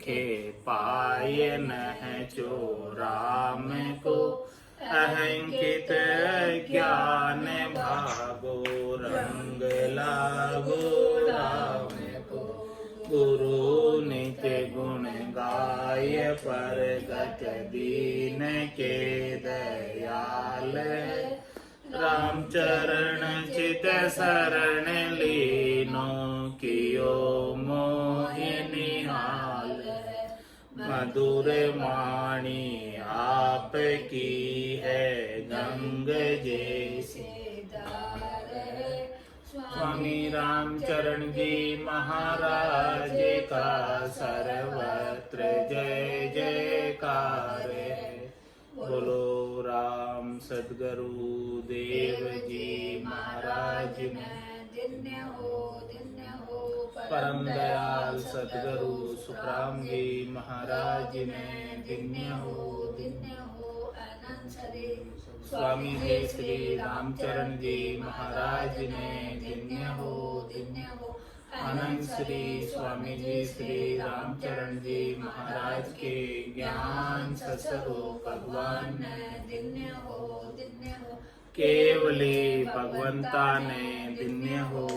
देखे पाए न जो राम को, अहंकित ज्ञान भागो रंग लागो राम को। गुरु नित्य गुण गाय परगट दीन के दयाल, रामचरण चित शरण लीनो कियो मोहि निहाल। मधुर वाणी आप की है गंग जैसी धार। स्वामी रामचरण जी महाराज का सर्वत्र जय जयकार है। बोलो राम सद्गुरु देव जी महाराज में धन्य हो परम दयाल सद्गुरु सुखराम जी महाराज में धन्य हो अनंत श्री स्वामी जी श्री रामचरण जी महाराज में धन्य हो अनंत श्री स्वामी जी श्री रामचरण जी महाराज के ज्ञान स्वरूप भगवान ने धन्य हो केवली भगवंता ने धन्य हो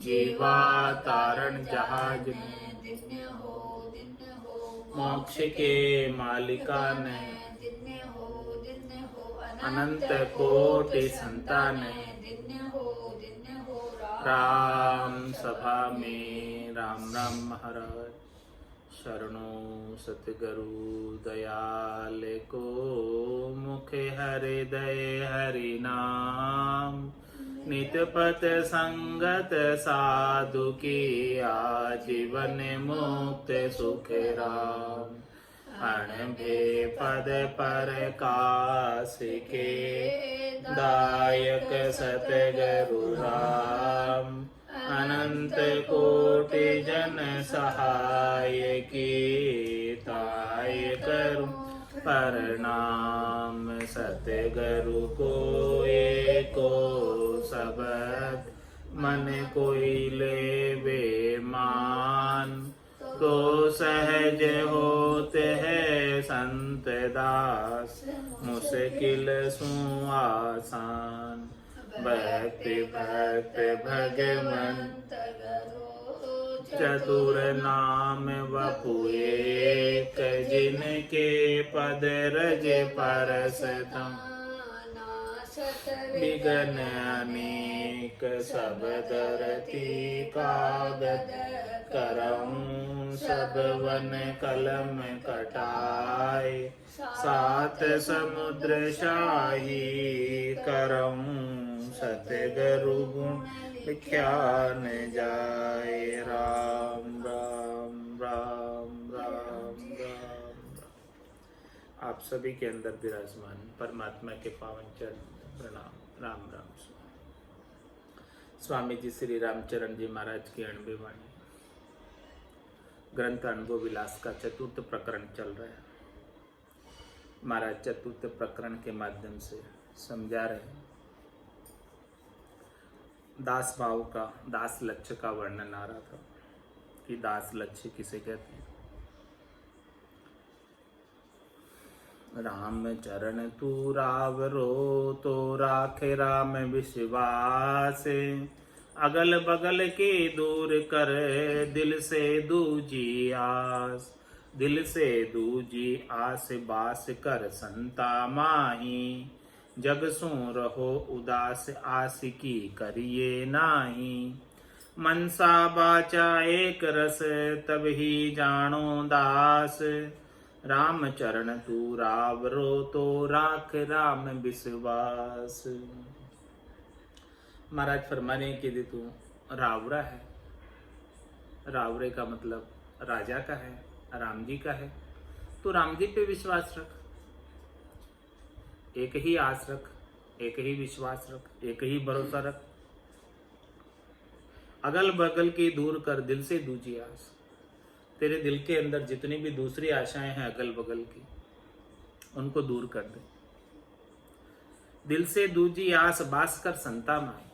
जीवा तारण जहाज ने धन्य हो मोक्ष के मालिका ने धन्य हो अनंत कोटि संतान धन्य हो राम सभा में राम राम महाराज शरणों सतगुरु दयाल को मुख हृदय हरि नाम नित पथ संगत साधु की आजीवन मुक्त सुख राम अणभे पद पर काश के दायक सतगुरु राम अनंत कोटि जन सहाय की ताय करूं प्रणाम सतगुरु को एको सबद मन कोई ले बेमान तो सहज होते हैं संत दास मुश्किल सु आसान भक्ति भक्त भगवंत चतुर नाम वपु एक जिनके पद रज परसतम विघ्न अनेक सब धरती कागद करऊं सब वन कलम कटाए सात समुद्र शाही करऊं सतगुरु गुण विख्यान जाए राम राम राम राम राम। आप सभी के अंदर विराजमान परमात्मा के पावन चरण प्रणाम राम राम। स्वामी जी श्री रामचरण जी महाराज की 98वीं वाणी ग्रंथ अनुभव विलास का चतुर्थ प्रकरण चल रहा है। महाराज चतुर्थ प्रकरण के माध्यम से समझा रहे हैं दास भाव का, दास लक्ष्य का वर्णन आ रहा था कि दास लक्ष्य किसे कहते हैं। राम चरण तू रावरो तो राखे राम विश्वास अगल बगल के दूर कर दिल से दूजी आस दिल से दूजी आस बास कर संता माही जग सो रहो उदास आस की करिए नाही मनसा बाचा एक रस तब ही जानो दास राम चरण तू रावरो तो राख राम विश्वास। महाराज फरमाने के लिए तू रावरा है, रावरे का मतलब राजा का है, राम जी का है, तो राम जी पे विश्वास रख, एक ही आस रख, एक ही विश्वास रख, एक ही भरोसा रख। अगल बगल की दूर कर दिल से दूजी आस। तेरे दिल के अंदर जितनी भी दूसरी आशाएं हैं अगल बगल की, उनको दूर कर दे। दिल से दूजी आस बास कर संता माए।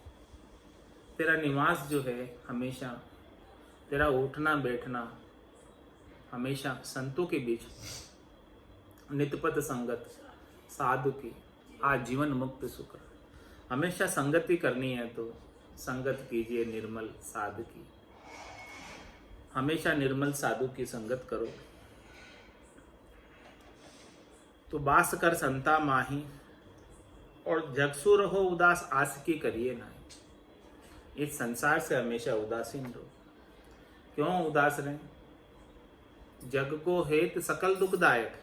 तेरा निवास जो है हमेशा, तेरा उठना बैठना हमेशा संतों के बीच नित्यपत संगत साधु की आजीवन मुक्त सुख। हमेशा संगति करनी है तो संगत कीजिए निर्मल साधु की। हमेशा निर्मल साधु की संगत करो तो बास कर संता माही, और जगसु रहो उदास आशिकी करिए नहीं। इस संसार से हमेशा उदासीन रहो। क्यों उदास रहें? जग को हेत सकल दुखदायक,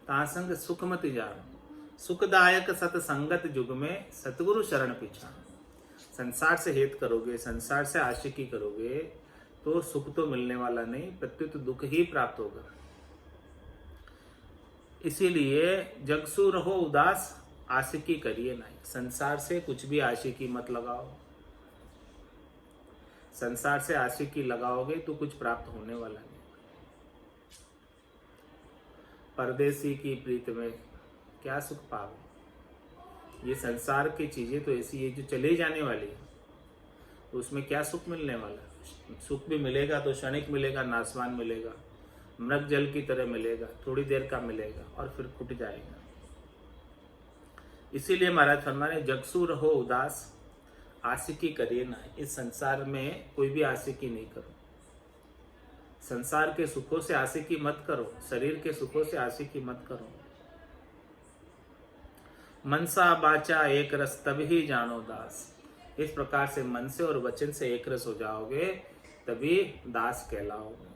तासंग सुख मत जानो। सुखदायक सतसंगत युग में सतगुरु शरण पिछानो। संसार से हेत करोगे, संसार से आशिकी करोगे तो सुख तो मिलने वाला नहीं, प्रत्युत दुख ही प्राप्त होगा। इसीलिए जगसु रहो उदास आशिकी करिए नहीं। संसार से कुछ भी आशिकी मत लगाओ। संसार से आशिकी लगाओगे तो कुछ प्राप्त होने वाला नहीं। परदेसी की प्रीत में क्या सुख पाओगे? ये संसार की चीजें तो ऐसी है जो चले जाने वाली है, तो उसमें क्या सुख मिलने वाला? सुख भी मिलेगा तो क्षणिक मिलेगा, नाशवान मिलेगा, मृग जल की तरह मिलेगा, थोड़ी देर का मिलेगा और फिर फुट जाएगा। इसीलिए महाराज फरमाने जगसु रहो उदास आशिकी करिए ना। इस संसार में कोई भी आशिकी नहीं करो। संसार के सुखों से आशिकी मत करो, शरीर के सुखों से आशिकी मत करो। मनसा बाचा एक रस तभी जानो दास। इस प्रकार से मन से और वचन से एक रस हो जाओगे तभी दास कहलाओगे।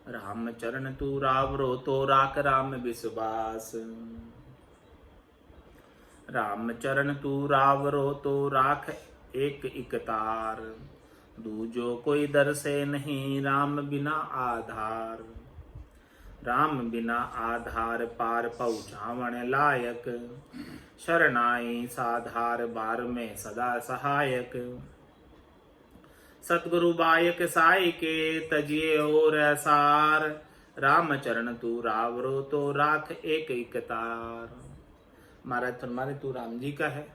राम चरण तू रावरो तो राख राम विश्वास। राम चरण तू रावरो तो राख एक इकतार। दूजो कोई दर से नहीं राम बिना आधार। राम बिना आधार पार पहुँचावण लायक। शरणाई साधार बार में सदा सहायक। सतगुरु बायक साई के तजिए और असार। राम चरण तू रावरो तो राख एक इकतार। महाराज फरमाने तू राम जी का है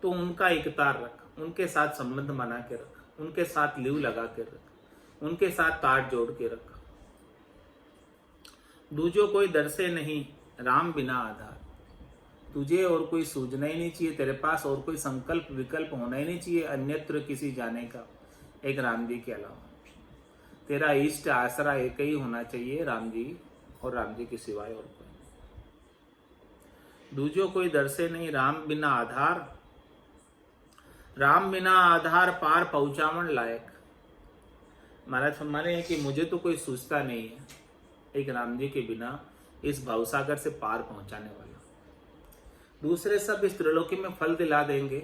तो उनका इकतार रख, उनके साथ संबंध बना के रख, उनके साथ लीव लगा के रख, उनके साथ तार जोड़ के रख। दूजो कोई दर से नहीं राम बिना आधार। तुझे और कोई सूझना ही नहीं चाहिए, तेरे पास और कोई संकल्प विकल्प होना ही नहीं चाहिए अन्यत्र किसी जाने का, एक राम जी के अलावा। तेरा इष्ट आसरा एक ही होना चाहिए, राम जी, और राम जी के सिवाय और कोई। दूजो कोई दर से नहीं राम बिना आधार। राम बिना आधार पार पहुंचावन लायक। महाराज फरमाने हैं कि मुझे तो कोई सूझता नहीं है एक राम जी के बिना इस भवसागर से पार पहुंचाने वाला। दूसरे सब इस त्रिलोकी में फल दिला देंगे,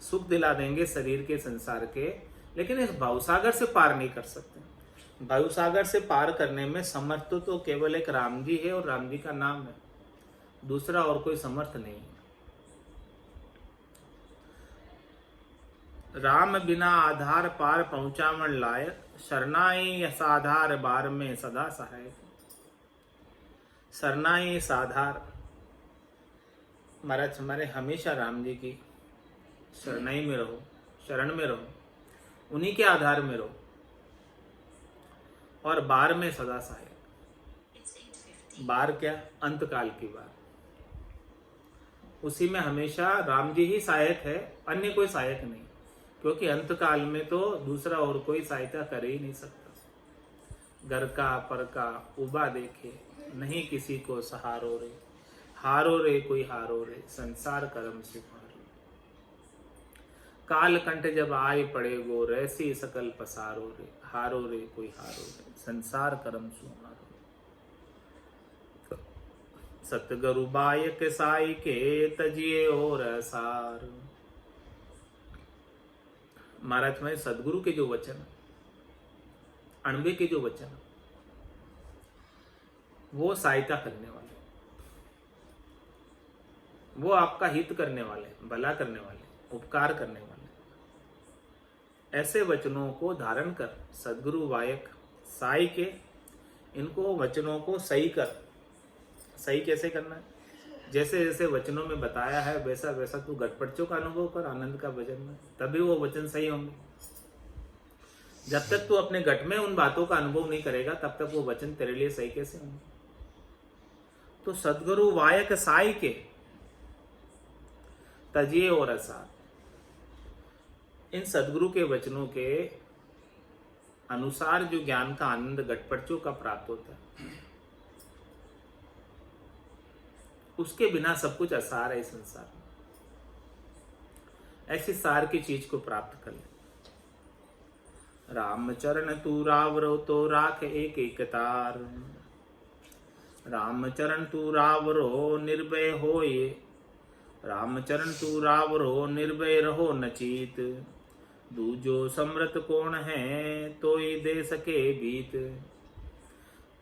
सुख दिला देंगे शरीर के संसार के, लेकिन इस भवसागर से पार नहीं कर सकते। भवसागर से पार करने में समर्थ तो केवल एक राम जी है और राम जी का नाम है, दूसरा और कोई समर्थ नहीं है। राम बिना आधार पार पहुंचावन लायक। शरणाई साधार बार में सदा सहायक। शरणाई साधार महाराज हमारे हमेशा राम जी की शरणाई में रहो, शरण में रहो, उन्हीं के आधार में रहो, और बार में सदा सहायक। बार क्या? अंतकाल की बार। उसी में हमेशा राम जी ही सहायक है, अन्य कोई सहायक नहीं, क्योंकि अंतकाल में तो दूसरा और कोई सहायता कर ही नहीं सकता। घर का पर का उबा देखे नहीं किसी को सहारो रे। हारो रे कोई हारो रे संसार कर्म सुहारो। काल कंठ जब आए पड़े गो रैसी सकल पसारो रे। हारो रे कोई हारो रे संसार कर्म सुहारो। सतगुरु बायक साई के तजिए और असार। महाराज में सदगुरु के जो वचन, अणबे के जो वचन, वो सहायता करने वाले, वो आपका हित करने वाले, भला करने वाले, उपकार करने वाले। ऐसे वचनों को धारण कर सदगुरु वायक साई के, इनको वचनों को सही कर। सही कैसे करना है? जैसे जैसे वचनों में बताया है वैसा वैसा तू घटपटचों का अनुभव कर आनंद का भजन में, तभी वो वचन सही होंगे। जब तक तू अपने घट में उन बातों का अनुभव नहीं करेगा तब तक वो वचन तेरे लिए सही कैसे होंगे। तो सदगुरु वायक साई के तजिए और असार, इन सदगुरु के वचनों के अनुसार जो ज्ञान का आनंद घटपटचों का प्राप्त होता है, उसके बिना सब कुछ असार है इस संसार में। ऐसी सार की चीज को प्राप्त कर ले। राम चरण तू रावरो तो राख एक एक तार, राम चरण तू रावरो निर्भय होए, राम चरण तू रावरो निर्भय रहो नचीत, दूजो समृत कौन है तोई दे सके भीत,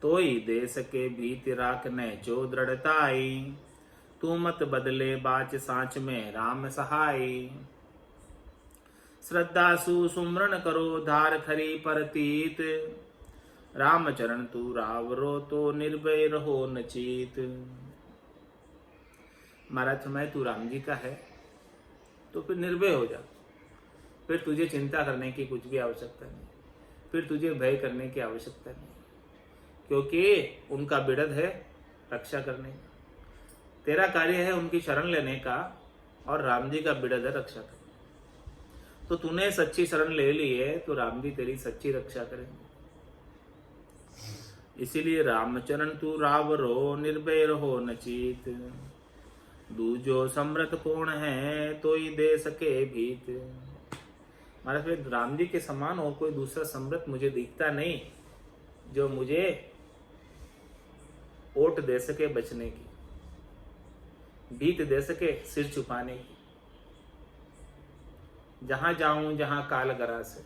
तोई दे सके भीत राख न जो दृढ़ताई, तू मत बदले बाच सांच में राम सहाय, श्रद्धा सु सुमरण करो धार खरी परतीत, राम चरण तू रावरो तो निर्भय रहो नचीत। महाराज समय तू राम जी का है तो फिर निर्भय हो जा, फिर तुझे चिंता करने की कुछ भी आवश्यकता नहीं, फिर तुझे भय करने की आवश्यकता नहीं, क्योंकि उनका बिड़द है रक्षा करने का, तेरा कार्य है उनकी शरण लेने का, और राम जी का बिड़द है रक्षा करना। तो तूने सच्ची शरण ले ली है तो राम जी तेरी सच्ची रक्षा करेंगे। इसीलिए रामचरण तू रावरो निर्भय रहो नचीत, दूजो समृत कौन है तो ही दे सके भीत। महाराज फिर राम जी के समान और कोई दूसरा समृत मुझे दिखता नहीं जो मुझे ओट दे सके बचने की, भीत दे सके सिर छुपाने की। जहां जाऊं जहां काल गरा से,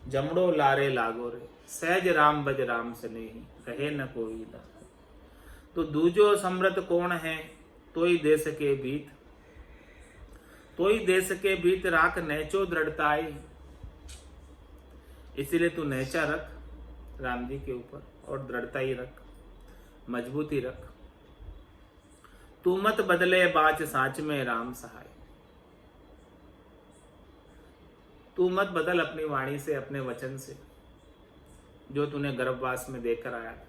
जमड़ो लारे लागो रे, सहज राम बज राम से नहीं कहे न कोई ला। तो दूजो समृत कौन है तो ही दे सके भीत, तो ही दे सके भीत राख नैचो दृढ़ताई। इसीलिए तू नैचा रख राम जी के ऊपर और दृढ़ता ही रख, मजबूती रख। तू मत बदले बाच सांच में राम सहाय, तू मत बदल अपनी वाणी से, अपने वचन से, जो तूने गर्भवास में देकर आया था।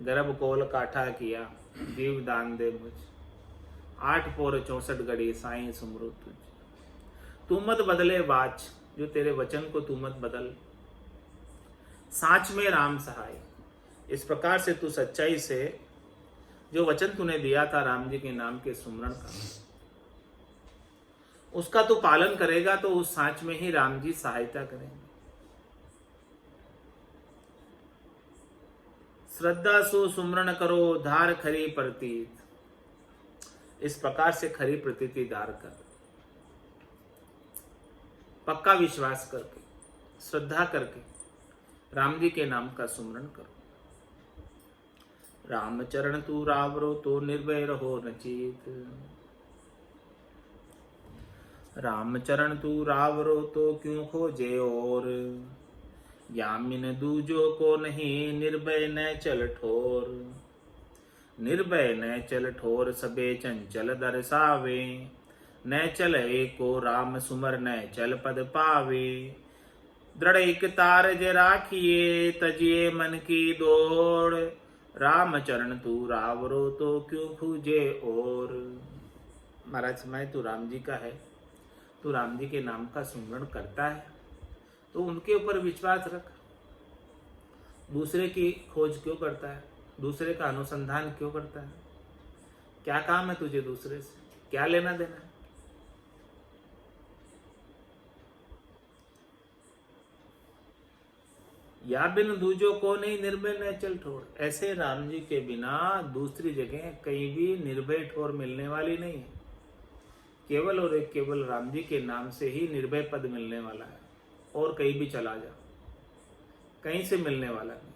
गर्भ कोल काठा किया जीव दान दे मुझ, 8 पोर 64 घड़ी साईं सुमरो तुझ। तू मत बदले बाच, जो तेरे वचन को तू मत बदल, सांच में राम सहाय। इस प्रकार से तू सच्चाई से जो वचन तूने दिया था राम जी के नाम के सुमरण का, उसका तू पालन करेगा तो उस सांच में ही राम जी सहायता करेंगे। श्रद्धा सु सुमरण करो धार खरी प्रतीत। इस प्रकार से खरी प्रतीति धार कर, पक्का विश्वास करके, श्रद्धा करके राम जी के नाम का सुमरण करो। राम चरण तू रावरो तो निर्भय रहो नचीत, राम चरण तू रावरो तो क्यों खोजे और, यामिन दूजो को नहीं निर्भय न चल ठोर। निर्भय न चल ठोर सबे चंचल दर्शावे, न चल एको राम सुमर न चल पद पावे। दृढ़ एक तारज राखिए तजिए मन की दौड़, राम चरण तू रावरो तो क्यों खूजे और। महाराज मैं तू राम जी का है, तू राम जी के नाम का सुमरण करता है तो उनके ऊपर विश्वास रख। दूसरे की खोज क्यों करता है, दूसरे का अनुसंधान क्यों करता है? क्या काम है तुझे दूसरे से, क्या लेना देना है? या बिन दूजो को नहीं निर्भय न चल ठोर। ऐसे राम जी के बिना दूसरी जगह कहीं भी निर्भय ठोर मिलने वाली नहीं है। केवल और एक केवल राम जी के नाम से ही निर्भय पद मिलने वाला है, और कहीं भी चला जा कहीं से मिलने वाला नहीं।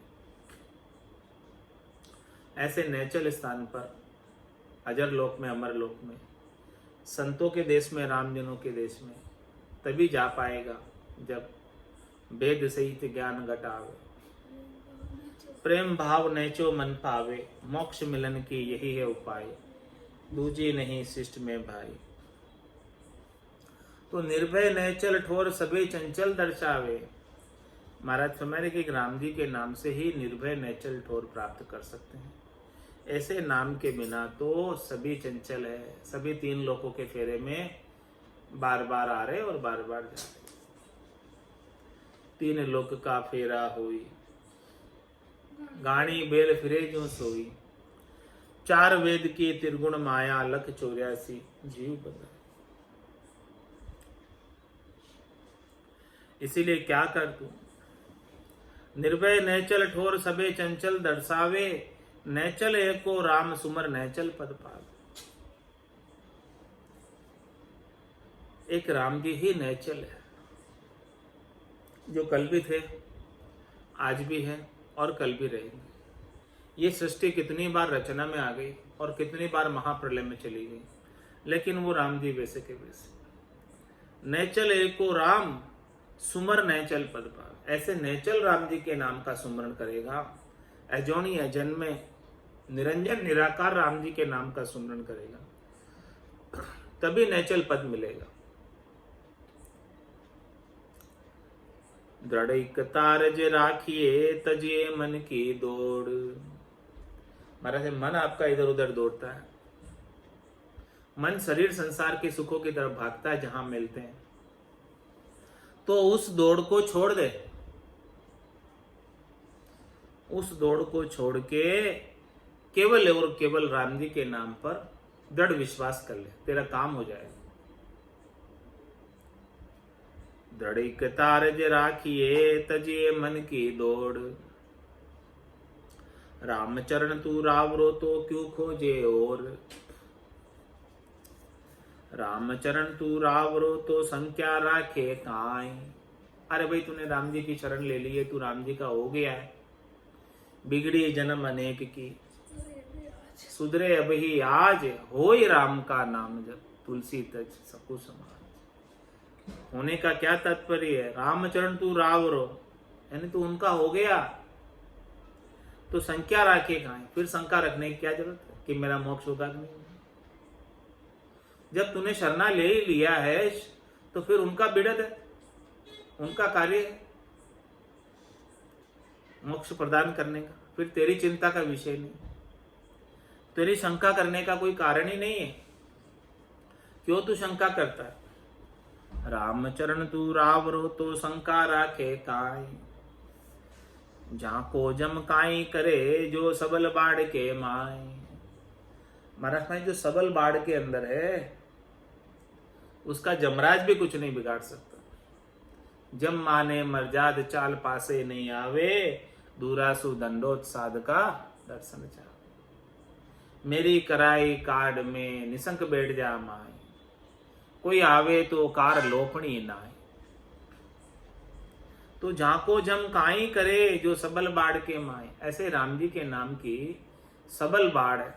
ऐसे नेचल स्थान पर, अजर लोक में, अमर लोक में, संतों के देश में, रामजनों के देश में तभी जा पाएगा जब वेद सहित ज्ञान घटावे, प्रेम भाव नेचो मन पावे। मोक्ष मिलन की यही है उपाय, दूजी नहीं शिष्ट में भाई। तो निर्भय नहचल ठोर सभी चंचल दर्शावे। महाराज फरमाए कि राम जी के नाम से ही निर्भय नहचल ठोर प्राप्त कर सकते हैं। ऐसे नाम के बिना तो सभी चंचल है, सभी तीन लोगों के फेरे में बार बार आ रहे और बार बार जा रहे। तीन लोक का फेरा हुई, गाणी बेल फिरे जो सोई। चार वेद की त्रिगुण माया, लख 84 जीव बंधा। इसीलिए क्या कर तू, निर्भय नहचल ठोर सबे चंचल दर्शावे। नहचल एको राम सुमर नहचल पद पावे। एक राम जी ही नहचल है, जो कल भी थे, आज भी है और कल भी रहेंगे। ये सृष्टि कितनी बार रचना में आ गई और कितनी बार महाप्रलय में चली गई, लेकिन वो राम जी वैसे के वैसे। नहचल एको राम सुमर नहचल पद पावे। ऐसे नहचल राम जी के नाम का सुमरण करेगा, अजोनी अजन में निरंजन निराकार राम जी के नाम का सुमरण करेगा, तभी नहचल पद मिलेगा। दृढ़ तारज राखिए तजिए मन की दौड़। महाराज मन आपका इधर उधर दौड़ता है, मन शरीर संसार के सुखों की तरफ भागता है जहां मिलते हैं, तो उस दौड़ को छोड़ दे। उस दौड़ को छोड़ के केवल और केवल राम जी के नाम पर दृढ़ विश्वास कर ले, तेरा काम हो जाएगा। दृढ़ तारज राखिए तजिए मन की दौड़। राम चरण तू रावरो तो क्यों खोजे और। राम चरण तू रावरो तो संख्या राखे काई। अरे भाई तूने राम जी की शरण ले ली है, तू राम जी का हो गया है। बिगड़ी जन्म अनेक की सुधरे अब ही आज, होई राम का नाम जब तुलसी तज सकु समाज। होने का क्या तात्पर्य है, रामचरण तू रावरो, यानी तू उनका हो गया, तो संख्या राखे कहां। फिर शंका रखने की क्या जरूरत है कि मेरा मोक्ष होगा कि नहीं। जब तूने शरणा ले ही लिया है तो फिर उनका बिड़त है, उनका कार्य है मोक्ष प्रदान करने का। फिर तेरी चिंता का विषय नहीं, तेरी शंका करने का कोई कारण ही नहीं है। क्यों तू शंका करता है। राम चरण तू रावरो तो शंका राखे काई। जाको जम काई करे जो सबल बाढ़ के माए। महाराज में जो सबल बाढ़ के अंदर है उसका जमराज भी कुछ नहीं बिगाड़ सकता। जम माने मर्जाद चाल पासे नहीं आवे, दूरासु दंडोत साध का दर्शन चाहे। मेरी कराई काड में निसंक बैठ जा माए, कोई आवे तो कार लोपणी नाय। तो जाको जम काई करे जो सबल बाढ़ के माए। ऐसे राम जी के नाम की सबल बाढ़ है,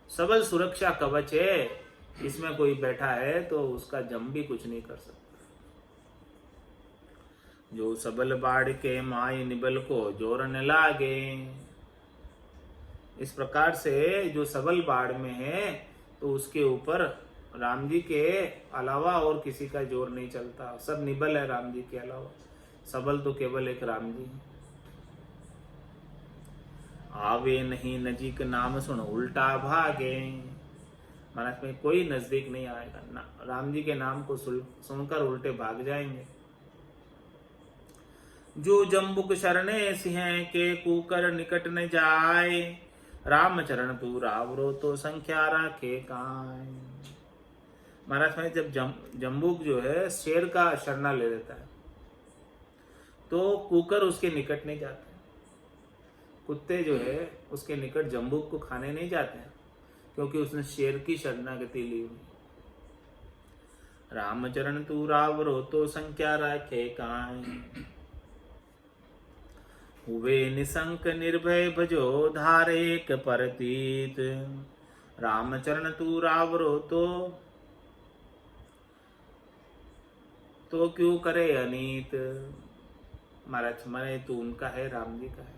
सबल सुरक्षा कवच है। इसमें कोई बैठा है तो उसका जम भी कुछ नहीं कर सकता। जो सबल बाढ़ के माई निबल को जोर न लागे। इस प्रकार से जो सबल बाढ़ में है तो उसके ऊपर राम जी के अलावा और किसी का जोर नहीं चलता। सब निबल है राम जी के अलावा, सबल तो केवल एक राम जी है। आवे नहीं नजीक नाम सुन उल्टा भागे। महाराज में कोई नजदीक नहीं आएगा ना, राम जी के नाम को सुनकर उल्टे भाग जाएंगे। जो जम्बुक शरणे सिंह के कुकर निकट न जाए। राम चरण तू रावरो तो संख्या राखे काय। महाराज में जब जम्बुक जो है शेर का शरणा ले लेता है तो कुकर उसके निकट नहीं जाते। कुत्ते जो है उसके निकट जम्बुक को खाने नहीं जाते हैं, क्योंकि उसने शेर की शरणागति ली हुई। रामचरण तू रावरो तो संख्या राखे काय। हुए निसंक निर्भय भजो धारेक परतीत। रामचरण तू रावरो तो क्यों करे अनीत। महाराज मने तू उनका है, राम जी का है,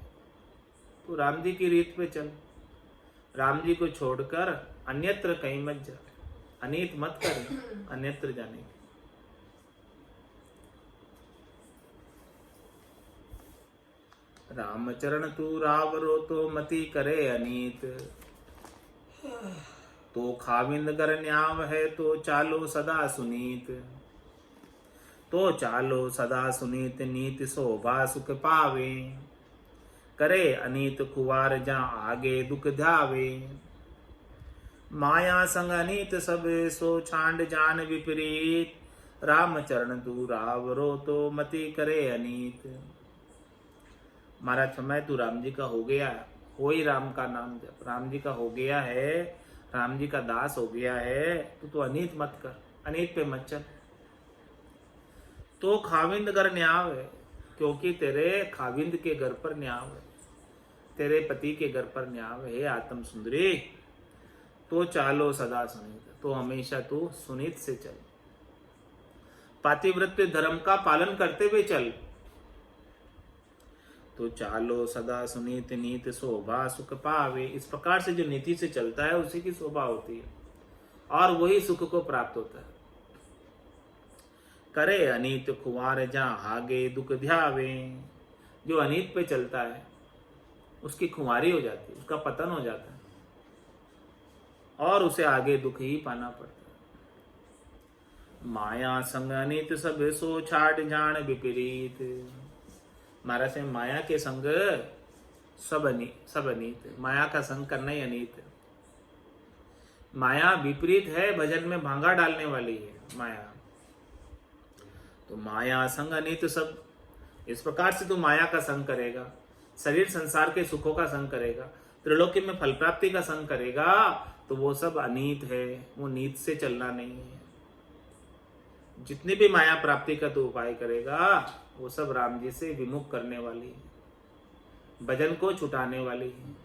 तू राम जी की रीत पे चल। राम जी को छोड़कर अन्यत्र कहीं मत जा, अनीत मत कर अन्यत्र जाने। रामचरण तू रावरो तो मति करे अनीत। तो खाविंद गर न्याव है तो चालो सदा सुनीत। तो चालो सदा सुनीत नीत शोभा सुख पावे। करे अनीत कुवार जा आगे दुख ध्यावे। माया संग अनीत सब सो छांड जान विपरीत। रामचरण तू रावरो तो मति करे अनीत। महाराज समय तू राम जी का हो गया, हो ही राम का नाम जप, राम जी का हो गया है, राम जी का दास हो गया है, तो अनीत मत कर, अनीत पे मत चल। तो खाविंद घर न्याव है, क्योंकि तेरे खाविंद के घर पर न्याव है, तेरे पति के घर पर न्याव है आत्म सुंदरी। तो चालो सदा सुनीत, तो हमेशा तू सुनीत से चल, पातिव्रत्य धर्म का पालन करते हुए चल। तो चालो सदा सुनीत नीत शोभा सुख पावे। इस प्रकार से जो नीति से चलता है उसी की शोभा होती है और वही सुख को प्राप्त होता है। करे अनीत खुआर जा आगे दुख ध्यावे। जो अनीत पे चलता है उसकी खुमारी हो जाती है, उसका पतन हो जाता है और उसे आगे दुख ही पाना पड़ता है। माया संग अनीत सब सो छाड़ जान विपरीत। महाराज से माया के संग सब अनीत, माया का संग करना ही अनीत है। माया विपरीत है, भजन में भांगा डालने वाली है माया। तो माया संग अनीत सब, इस प्रकार से तू माया का संग करेगा, शरीर संसार के सुखों का संग करेगा, त्रिलोकी में फल प्राप्ति का संग करेगा, तो वो सब अनीत है, वो नीत से चलना नहीं है। जितनी भी माया प्राप्ति का तू उपाय करेगा वो सब राम जी से विमुख करने वाली है, भजन को छुटाने वाली है,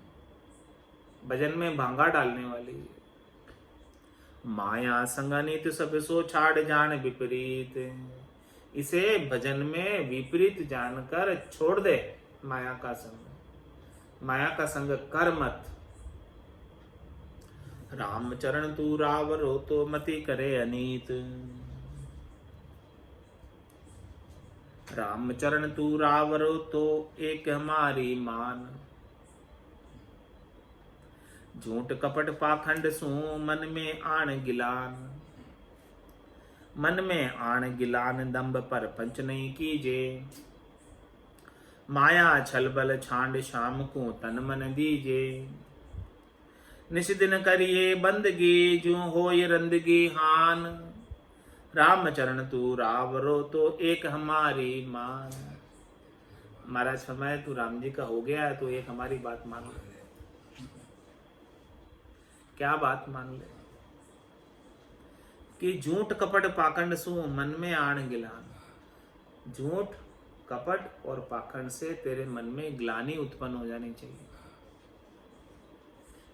भजन में भांगा डालने वाली है। माया संग अनीत सब सो छाड़ जान विपरीत। इसे भजन में विपरीत जानकर छोड़ दे माया का संग, माया का संग कर मत। रामचरण तू रावरो तो मति करे अनीत। रामचरण तू रावरो तो एक हमारी मान। झूठ कपट पाखंड सू मन में आण गिलान। मन में आण गिलान दंभ पर पंच नहीं कीजे। माया छल बल छांड शाम को तन मन दीजे। निश दिन करिए बंदगी जो होय रंदगी हान। रामचरण तू रावरो तो एक हमारी मान। महाराज समय तू राम जी का हो गया है तो एक हमारी बात मान ले। क्या बात मान ले? कि झूठ कपट पाखंड सु मन में आण गिलान। झूठ कपट और पाखंड से तेरे मन में ग्लानि उत्पन्न हो जानी चाहिए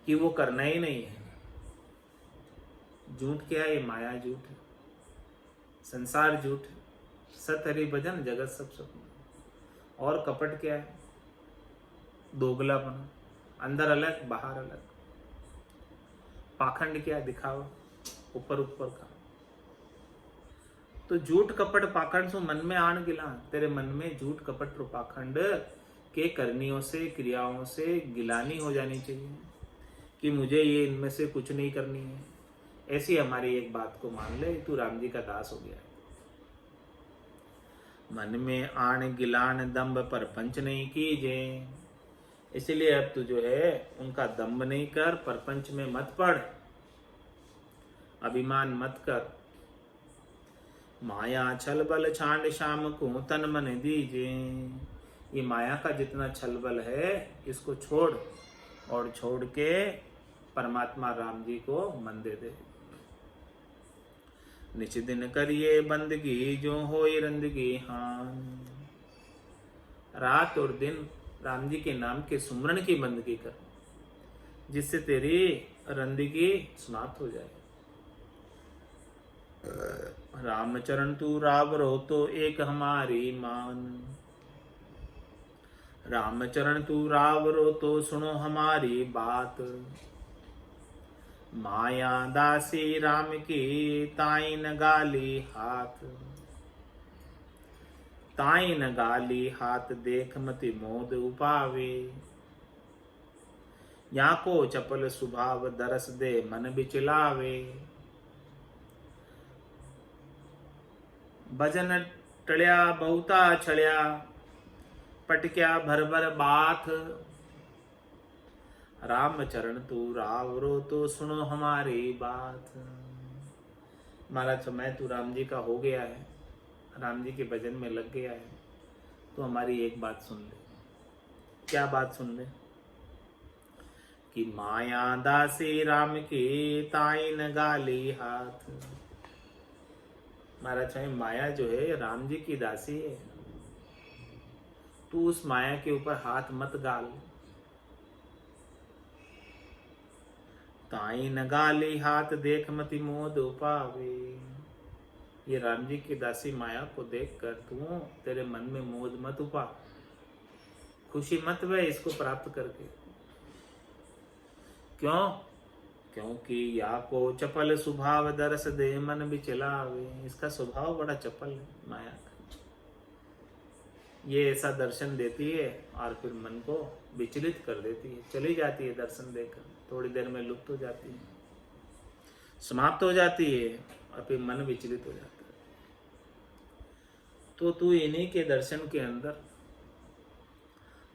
कि वो करना ही नहीं है। झूठ क्या है? ये माया झूठ है, संसार झूठ है, सत हरि भजन जगत सब सपना। और कपट क्या है? दोगलापन, अंदर अलग बाहर अलग। पाखंड क्या? दिखावा, ऊपर ऊपर का। तो झूठ कपट पाखंड से मन में आण गिला। तेरे मन में झूठ कपट और पाखंड के करनियों से, क्रियाओं से गिलानी हो जानी चाहिए कि मुझे ये इनमें से कुछ नहीं करनी है। ऐसी हमारी एक बात को मान ले, तू राम जी का दास हो गया है। मन में आण गिलान दंभ पर पंच नहीं कीजे। इसलिए अब तू जो है उनका दंभ नहीं कर, परपंच में मत पड़, अभिमान मत कर। माया छल बल छांड शाम को तन मन दीजे। ये माया का जितना छल बल है इसको छोड़ और छोड़ के परमात्मा राम जी को मन दे दे। निच दिन करिए बंदगी जो होय रंदगी हान। रात और दिन राम जी के नाम के सुमरण की बंदगी कर, जिससे तेरी रंदगी समाप्त हो जाए। रामचरण तू रावरो तो एक हमारी मान। रामचरण तू रावरो तो सुनो हमारी बात। माया दासी राम की ताई न गाली हाथ। ताई न गाली हाथ देख मति मोद उपावे। या को चपल स्वभाव दरस दे मन बिचलावे। भजन टळ्या बहुता छळ्या पटक्या भर भर बात। राम चरण तू रावरो तो सुनो हमारी बात। महाराज समय तू राम जी का हो गया है, राम जी के भजन में लग गया है, तो हमारी एक बात सुन ले। क्या बात सुन ले? कि माया दासी राम की ताई न गाली हाथ। महाराज स्वामी माया जो है राम जी की दासी है, तू उस माया के ऊपर हाथ मत गाल। ताई न गाली हाथ देख मति मोद उपावे। ये राम जी की दासी माया को देखकर तू तेरे मन में मोद मत उपा, खुशी मत वे इसको प्राप्त करके। क्यों? क्योंकि या को चपल स्वभाव दरस दे मन बिचलावे। इसका स्वभाव बड़ा चपल है माया का। ये ऐसा दर्शन देती है और फिर मन को विचलित कर देती है, चली जाती है दर्शन देकर, थोड़ी देर में लुप्त हो जाती है, समाप्त हो जाती है और फिर मन विचलित हो जाता है। तो तू इन्हीं के दर्शन के अंदर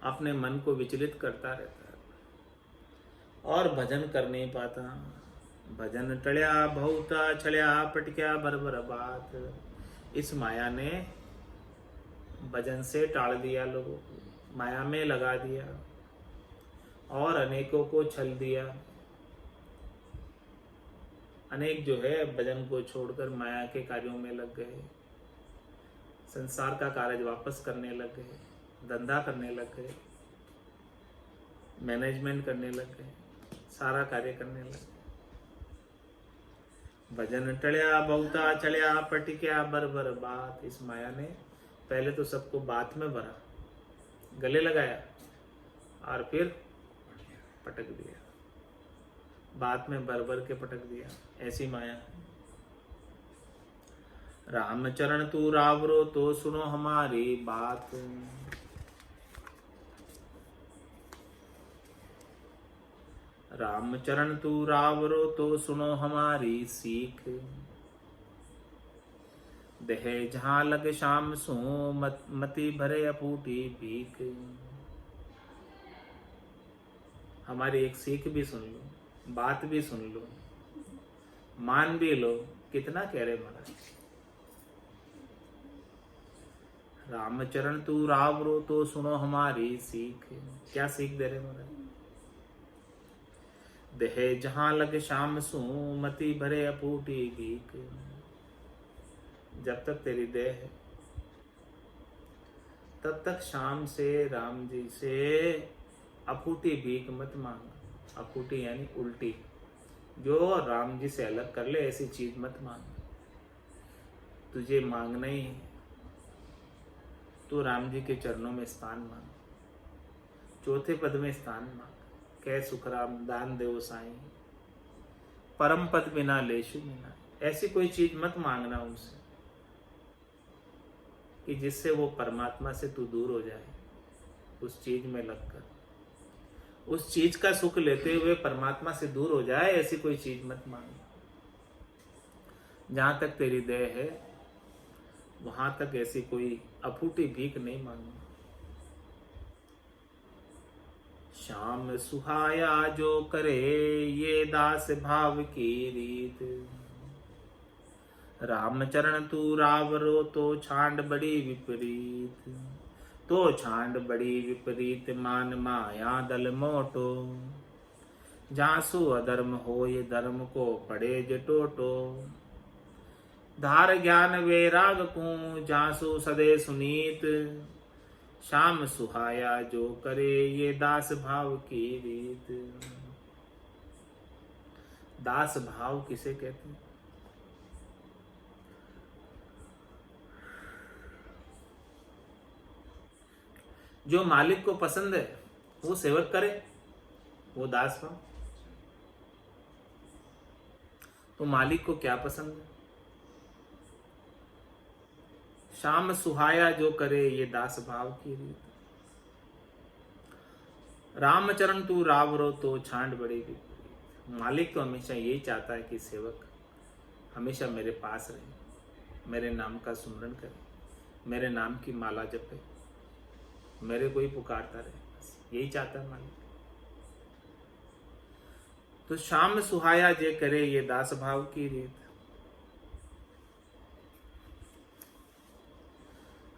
अपने मन को विचलित करता रहता है और भजन कर नहीं पाता। भजन टळ्या बहुता छळ्या पटक्या भर भर बात। इस माया ने भजन से टाल दिया लोगों को, माया में लगा दिया और अनेकों को छल दिया। अनेक जो है भजन को छोड़कर माया के कार्यों में लग गए, संसार का कार्य वापस करने लग गए, धंधा करने लग गए, मैनेजमेंट करने लग गए, सारा कार्य करने लग गए। भजन टळ्या बहुता चढ़िया पटिक्या बर बर बात। इस माया ने पहले तो सबको बात में भरा, गले लगाया और फिर पटक दिया, बात में बर बर के पटक दिया। ऐसी माया। राम चरण तू रावरो तो सुनो हमारी बात। राम चरण तू रावरो तो सुनो हमारी सीख। देह जहां लग शाम सो मति भरे अपूटी भीख। हमारी एक सीख भी सुन लो, बात भी सुन लो, मान भी लो। कितना कह रहे महाराज। रामचरण तू रावरो तो सुनो हमारी सीख। क्या सीख दे रहे महाराज? देह जहां लग शाम सू मति भरे अपूटी भीख। जब तक तेरी देह है तब तक शाम से राम जी से अपूटी भीख मत मांग। अपूटी यानी उल्टी, जो राम जी से अलग कर ले ऐसी चीज मत मांग। तुझे मांगना ही है तो राम जी के चरणों में स्थान मांग, चौथे पद में स्थान मांग। कह सुखराम दान देव साईं, परम पद बिना लेशु बिना। ऐसी कोई चीज मत मांगना उनसे कि जिससे वो परमात्मा से तू दूर हो जाए। उस चीज में लगकर उस चीज का सुख लेते हुए परमात्मा से दूर हो जाए, ऐसी कोई चीज मत मांग। जहां तक तेरी देह है वहां तक ऐसी कोई अफूटी भीख नहीं मांगना। श्याम सुहाया जो करे ये दास भाव की रीत। रामचरण तू रावरो तो छांड बड़ी विपरीत। तो छांड बड़ी विपरीत मान माया दल मोटो। जासु अधर्म हो ये धर्म को पड़े जटोटो। धार ज्ञान वैराग को जासु सदे सुनीत। श्याम सुहाया जो करे ये दास भाव की रीत। दास भाव किसे कहते हैं? जो मालिक को पसंद है वो सेवक करे, वो दास भाव। तो मालिक को क्या पसंद है? श्याम सुहाया जो करे ये दास भाव की रीत। रामचरण तू रावरो तो छांड बड़ी विपरीत। मालिक तो हमेशा यही चाहता है कि सेवक हमेशा मेरे पास रहे, मेरे नाम का सुमरन करे, मेरे नाम की माला जपे, मेरे को ही पुकारता रहे, बस यही चाहता है मालिक। तो श्याम सुहाया जे करे ये दास भाव की रीत।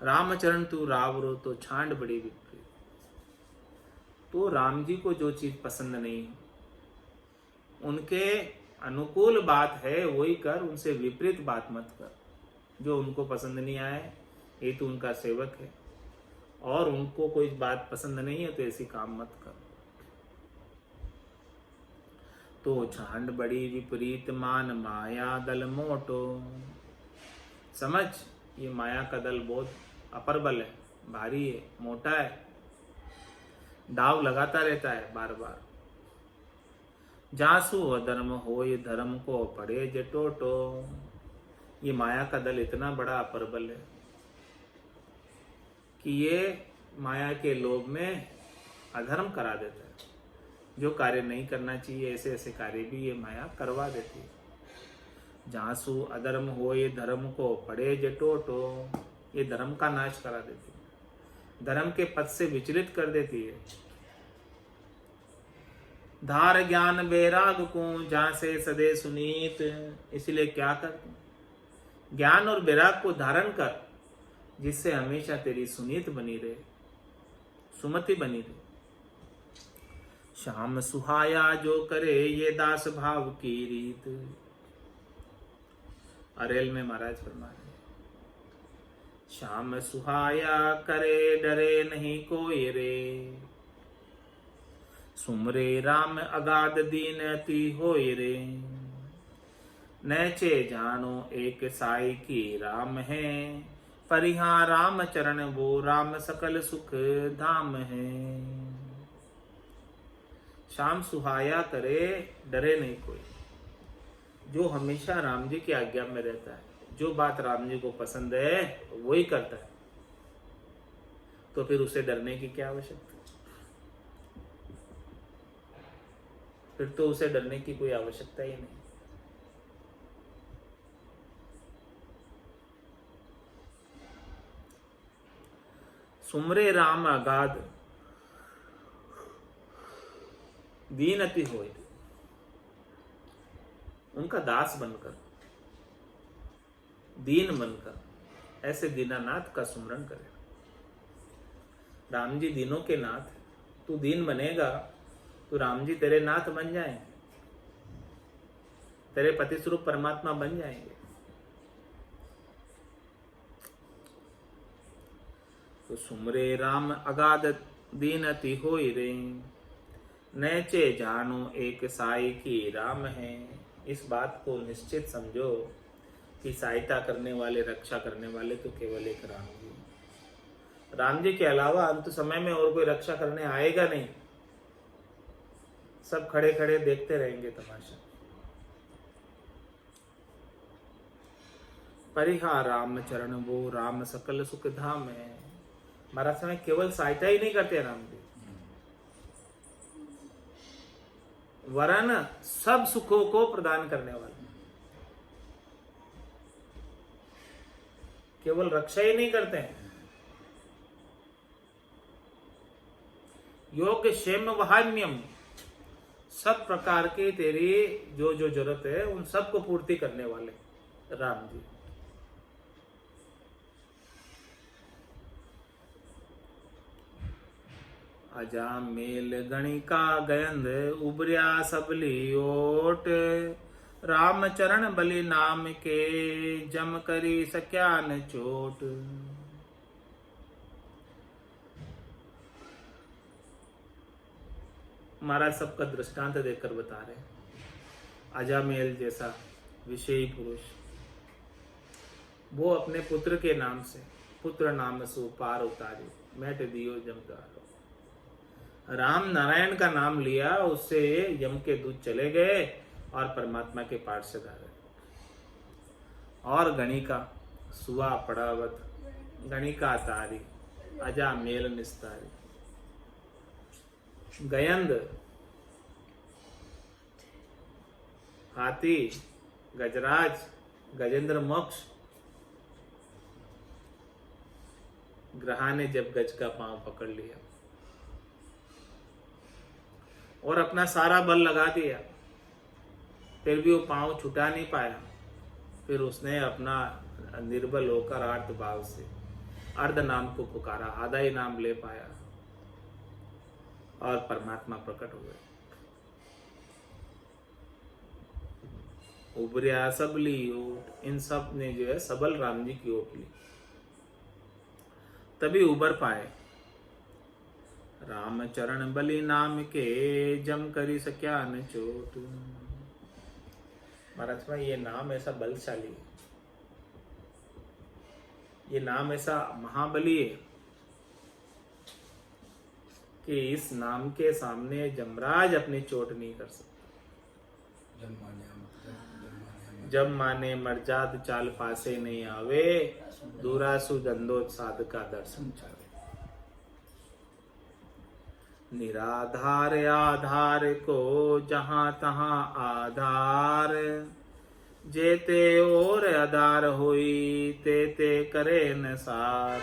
रामचरण तू रावरो तो छांड बड़ी विपरीत। तो राम जी को जो चीज पसंद नहीं, उनके अनुकूल बात है वही कर, उनसे विपरीत बात मत कर। जो उनको पसंद नहीं आए, ये तो उनका सेवक है, और उनको कोई बात पसंद नहीं है तो ऐसी काम मत कर। तो छांड बड़ी विपरीत मान माया दल मोटो। समझ, ये माया का दल बहुत अपरबल है, भारी है, मोटा है, दाव लगाता रहता है बार बार। जासु अधर्म हो ये धर्म को पड़े जटोटो। ये माया का दल इतना बड़ा अपरबल है कि ये माया के लोभ में अधर्म करा देता है। जो कार्य नहीं करना चाहिए ऐसे ऐसे कार्य भी ये माया करवा देती है। जासु अधर्म हो ये धर्म को पड़े जटोटो। ये धर्म का नाश करा देती है, धर्म के पथ से विचलित कर देती है। धार ज्ञान वैराग को जहां से सदे सुनीत। इसलिए क्या कर, ज्ञान और वैराग को धारण कर, जिससे हमेशा तेरी सुनीत बनी रहे, सुमति बनी रहे। श्याम सुहाया जो करे ये दास भाव की रीत। अरेल में महाराज फरमा रहे, श्याम सुहाया करे डरे नहीं कोई रे। सुमरे राम अगाध दीन अति होय रे। नैचे जानो एक साई की राम है। परिहा राम चरण वो राम सकल सुख धाम है। श्याम सुहाया करे डरे नहीं कोई। जो हमेशा राम जी की आज्ञा में रहता है, जो बात राम जी को पसंद है वही करता है, तो फिर उसे डरने की क्या आवश्यकता। फिर तो उसे डरने की कोई आवश्यकता ही नहीं। सुमरे राम अगाध दीन अति होए। उनका दास बनकर, दीन बनकर, ऐसे दीनानाथ का सुमरन करे। राम जी दीनों के नाथ, तू दीन बनेगा तो राम जी तेरे नाथ बन जाएंगे, तेरे पति स्वरूप परमात्मा बन जाएंगे। तो सुमरे राम अगाध दीन अति होई रे। नैचे जानो एक साई की राम है। इस बात को निश्चित समझो कि सहायता करने वाले, रक्षा करने वाले तो केवल एक राम जी। राम जी के अलावा अंत समय में और कोई रक्षा करने आएगा नहीं। सब खड़े खड़े देखते रहेंगे तमाशा। परिहा राम चरण वो राम सकल सुख धाम है। महाराज समय केवल सहायता ही नहीं करते राम जी, वरन सब सुखों को प्रदान करने वाले। केवल रक्षा ही नहीं करते हैं, योग क्षेम वहान्यम, सब प्रकार के तेरी जो जो जरूरत है उन सब को पूर्ति करने वाले राम जी। अजा मेल गणिका गयंद उबरिया सबली ओट। राम चरण बलि नाम के जम करी सक्यान चोट। महाराज सबका दृष्टांत देकर बता रहे। अजामेल जैसा विषयी पुरुष, वो अपने पुत्र के नाम से, पुत्र नाम सो पार उतारे, मैट दियो जमदारो। राम नारायण का नाम लिया, उससे यम के दूत चले गए और परमात्मा के पार्षद आ गए। और गणिका सुआ पड़ावत गणिका तारी अजा मेल निस्तारी। गयंद हाथी, गजराज, गजेंद्र मोक्ष। ग्रहा ने जब गज का पांव पकड़ लिया और अपना सारा बल लगा दिया, फिर भी वो पांव छुटा नहीं पाया। फिर उसने अपना निर्बल होकर अर्ध भाव से अर्ध नाम को पुकारा, आधा ही नाम ले पाया और परमात्मा प्रकट हुए। उबरिया सबली ओट, इन सब ने जो है सबल राम जी की ओट ली, तभी उबर पाए। राम चरण बलि नाम के जम करी सक्या न चोट। महाराज भाई, ये नाम ऐसा बलशाली है, ये नाम ऐसा महाबली है कि इस नाम के सामने जमराज अपनी चोट नहीं कर सकता। जब माने मर्जाद चाल पासे नहीं आवे, दूरासु दंडोत साध का दर्शन चावे। निराधार आधार को जहां तहां आधार, जेते और आधार हुई ते ते करे नसार।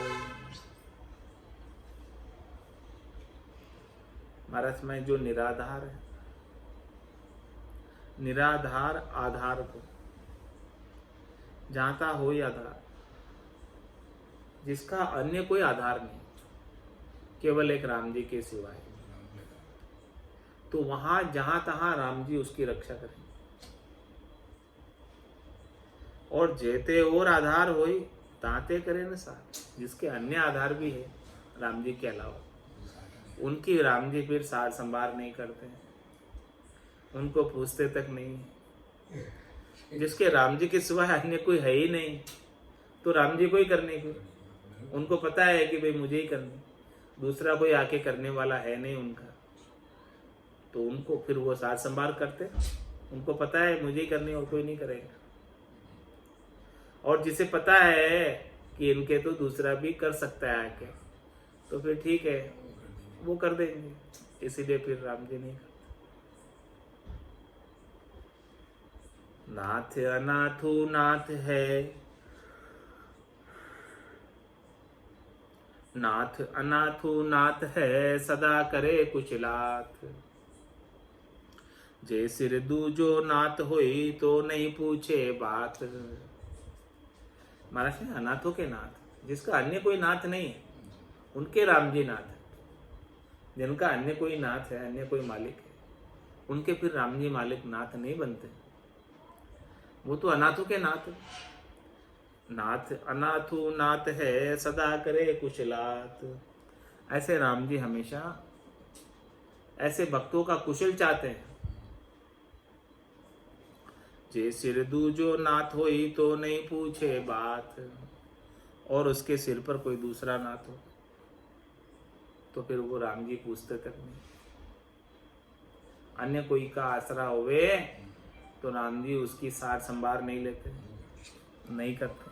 महाराज में जो निराधार है, निराधार आधार को जानता हो ही आधार, जिसका अन्य कोई आधार नहीं, केवल एक राम जी के सिवाय, तो वहां जहां तहां राम जी उसकी रक्षा करेंगे। और जेते और आधार होई ताते करे न साथ, जिसके अन्य आधार भी है राम जी के अलावा, उनकी राम जी फिर सार संभार नहीं करते हैं, उनको पूछते तक नहीं। जिसके राम जी के सिवाय अन्य कोई है ही नहीं, तो राम जी को ही करने को, उनको पता है कि भाई मुझे ही करने, दूसरा कोई आके करने वाला है नहीं उनका, तो उनको फिर वो सार संभार करते, उनको पता है मुझे ही करनी और कोई नहीं करेगा। और जिसे पता है कि इनके तो दूसरा भी कर सकता है आके, तो फिर ठीक है वो कर देंगे, इसीलिए फिर राम जी नहीं करते। नाथ अनाथु नाथ है, नाथ अनाथु नाथ है, सदा करे कुशलाथ। जे सिर दूजो नाथ होई तो नहीं पूछे बात। महाराज ने अनाथों के नाथ, जिसका अन्य कोई नाथ नहीं है, उनके राम जी नाथ है। जिनका अन्य कोई नाथ है, अन्य कोई मालिक है, उनके फिर राम जी मालिक नाथ नहीं बनते, वो तो अनाथों के नाथ है। नाथ अनाथु नाथ है, सदा करे कुशलात। ऐसे राम जी हमेशा ऐसे भक्तों का कुशल चाहते हैं। जे सिर दूजो नाथ होई तो नहीं पूछे बात, और उसके सिर पर कोई दूसरा नाथ हो तो फिर वो राम जी पूछते तक नहीं। अन्य कोई का आसरा होवे तो राम जी उसकी सार संभार नहीं लेते, नहीं करते।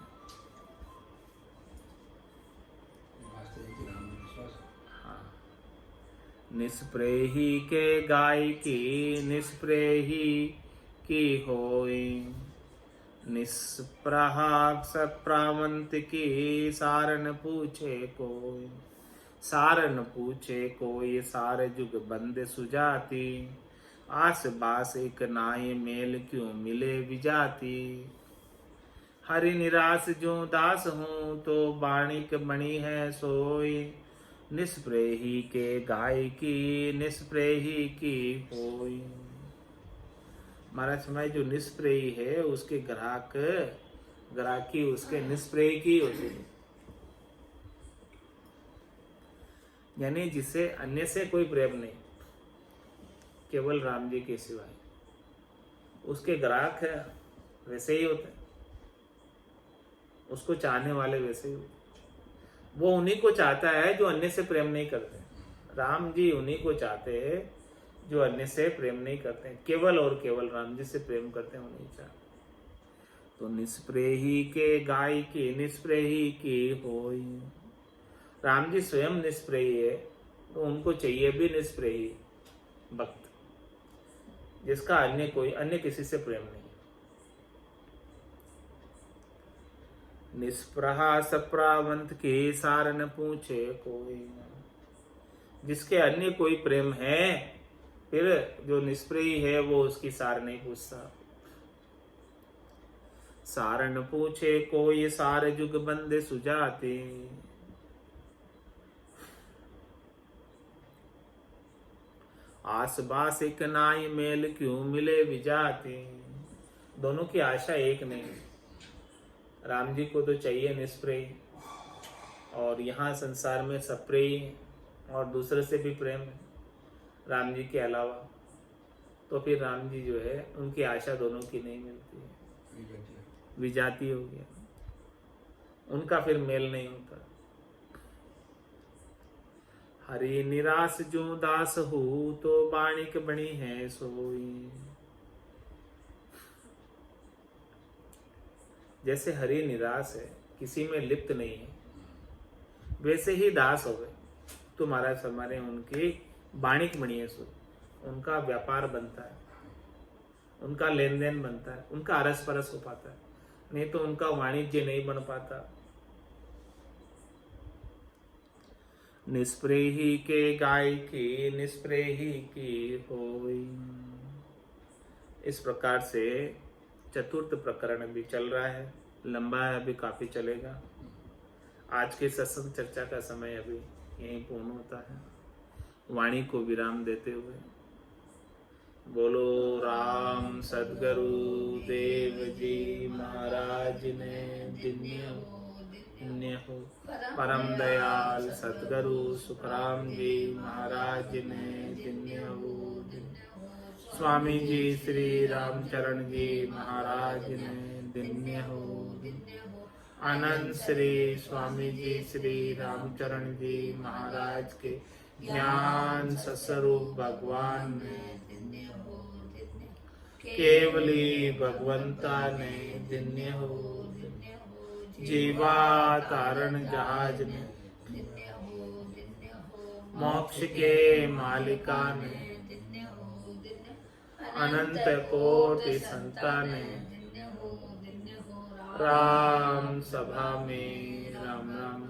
हाँ, निष्प्रेही के गाय की निष्प्रेही की होई, निष्प्रहा सप्रावंत की सारन पूछे कोई। सारन पूछे कोई सार जुग बंद सुजाती, आस बास एक नाय मेल क्यों मिले विजाती। हरि निराश जो दास हूँ तो बाणिक बणी है सोई, निष्प्रेही के गाय की निष्प्रेही की होई। महाराज समय जो निष्प्रेही है उसके ग्राहकी उसके निष्प्रेही की होती है, यानी जिसे अन्य से कोई प्रेम नहीं, केवल राम जी के सिवाय, उसके ग्राहक है वैसे ही होते हैं, उसको चाहने वाले वैसे ही होते। वो उन्हीं को चाहता है जो अन्य से प्रेम नहीं करते। राम जी उन्हीं को चाहते हैं जो अन्य से प्रेम नहीं करते हैं, केवल और केवल राम जी से प्रेम करते हैं, उन्हीं चाहते। तो निष्प्रेही के गाय की निष्प्रेही की होई। राम जी स्वयं निष्प्रेही है, तो उनको चाहिए भी निष्प्रेही भक्त, जिसका अन्य किसी से प्रेम नहीं। निष्प्रहा सप्रावंत के सार न पूछे कोई। जिसके अन्य कोई प्रेम है, फिर जो निष्प्रेही है वो उसकी सार नहीं पूछता। सार न पूछे कोई सार जुग बंदे सुजाते। आस बास एक नाई मेल क्यों मिले विजाते। दोनों की आशा एक नहीं। राम जी को तो चाहिए निष्प्रेय, और यहाँ संसार में सप्रेय और दूसरे से भी प्रेम है राम जी के अलावा, तो फिर राम जी जो है उनकी आशा दोनों की नहीं मिलती है, विजाती हो गया, उनका फिर मेल नहीं होता। हरि निराश जो दास हो तो बाणिक बनी है सोई। जैसे हरि निराश है, किसी में लिप्त नहीं है, वैसे ही दास हो गए तो महाराज हमारे उनकी बाणिक बनी है सो, उनका व्यापार बनता है, उनका लेन देन बनता है, उनका अरस परस हो पाता है, नहीं तो उनका वाणिज्य नहीं बन पाता। निष्प्रेही के गाय की निष्प्रेही की होई। इस प्रकार से चतुर्थ प्रकरण भी चल रहा है, लंबा है, अभी काफी चलेगा। आज के सत्संग चर्चा का समय अभी यहीं पूर्ण होता है। वाणी को विराम देते हुए बोलो राम सद्गुरु देव जी महाराज ने धन्य हो। परम दयाल सद्गुरु सुखराम जी महाराज ने धन्य हो। स्वामी जी श्री रामचरण जी महाराज ने धन्य हो। आनंद श्री स्वामी जी श्री रामचरण जी महाराज के ज्ञान स्वरूप भगवान ने केवली भगवंता ने धन्य हो। जीवा तारण जहाज ने मोक्ष के मालिका ने अनंत कोटि संताने राम सभा में राम राम।